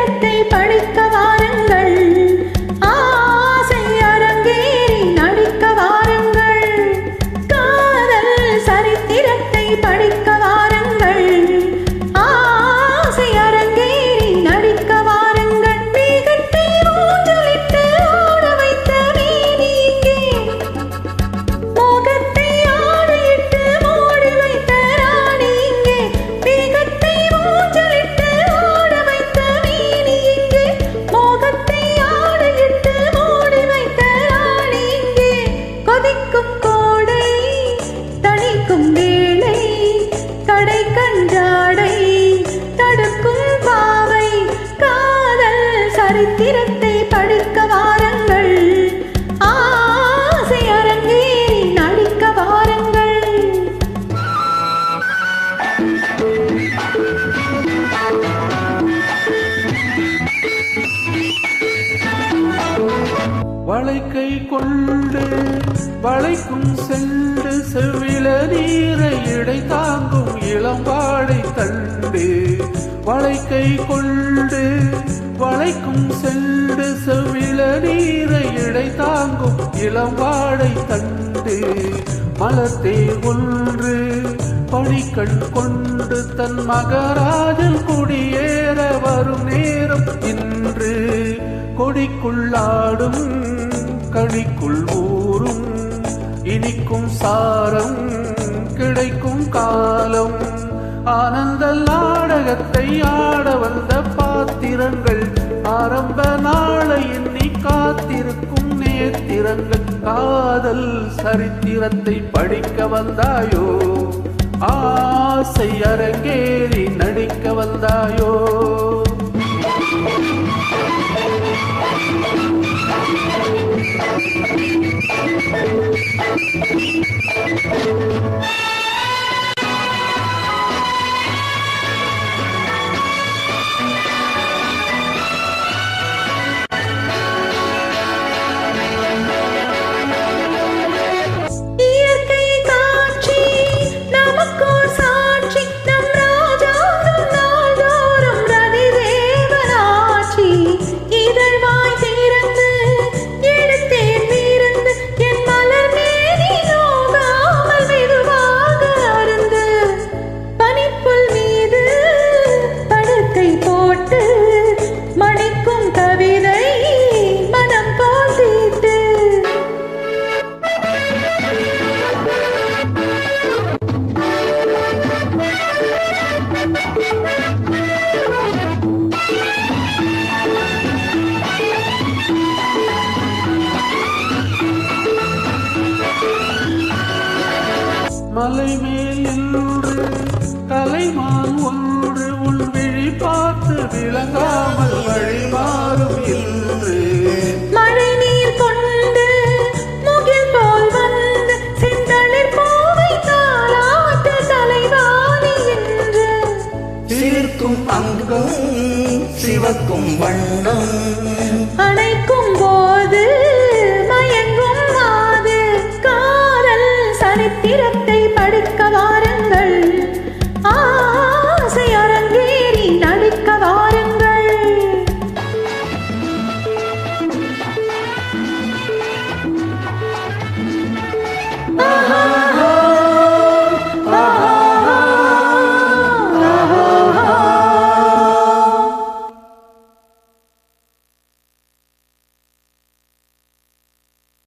சரித்திரத்தை படிக்க வாருங்கள். ஆசை அரங்கேறி நடிக்க வாருங்கள். காதல் சரித்திரத்தை படிக்க வாருங்கள். ஆசை அரங்கேறி நடிக்க வாருங்கள். மேகத்தை ஊஞ்சலிட்டு ஆட வைத்த மேனி இங்கே. மோகத்தை ஆடையிட்டு மூடி வைத்த ராணி இங்கே. மேகத்தை ஊஞ்சலிட்டு ஆட வைத்த மேனி இங்கே. மோகத்தை ஆடையிட்டு மூடி வைத்த ராணி இங்கே. கொதிக்கும் கோடை தணிக்கும் வேளை கடை கஞ்சாடை தடுக்கும் பாவை. காதல் சரித்திரத்தை படிக்க வாருங்கள். ஆசை அரங்கேறி நடிக்க வாருங்கள். வளைக்கை கொண்டு வளைக்கும் செண்டு செவ்வில நீரை இடை தாங்கும் இளம்பாடை தண்டு. வளைக்கை கொண்டு வளைக்கும் செண்டு செவ்வில நீரை இடை தாங்கும் இளம்பாடை தண்டு. மலத்தே ஒன்று பணிக்கண் கொண்டு தன் மகராஜன் குடியேற வரும் நேரம் இன்று. கொடிக்குள்ளாடும் கணிக்குள் ஊறும் இனிக்கும் சாரம் கிடைக்கும் காலம். ஆனந்த நாடகத்தை ஆட வந்த பாத்திரங்கள் ஆரம்ப நாளை எண்ணி காத்திருக்கும் நேத்திரங்கள். காதல் சரித்திரத்தை படிக்க வந்தாயோ? ஆசை அரங்கேறி நடிக்க வந்தாயோ? இயற்கை காட்சி நமக்கோர் சாட்சி. நம் ராஜாங்கம் நாள்தோறும் ரதிதேவனாட்சி. இதழ்வாய் திறந்து எடுத்தேன் விருந்து. என் மலர் மேனி நோகாமல் மெதுவாக அருந்து. பனிப்புல் மீது படுக்கை போட்டு மணிக்கும் கவிதை மனம் போல் தீட்டு. மலை மேல் நின்று கலைமான் ஒன்று உன் விழி பார்த்து விளங்காமல் வழி மாறும் என்று. மழை நீர் கொண்டு முகில் போல் வந்து செந்தளிர் பூவை தாலாட்டு தலைவாணி என்று. சீர்க்கும் அங்கம் சிவக்கும் வண்ணம் அணைக்கும் போது மயங்கும் மாது. காதல் சரித்திரத்தை படிக்க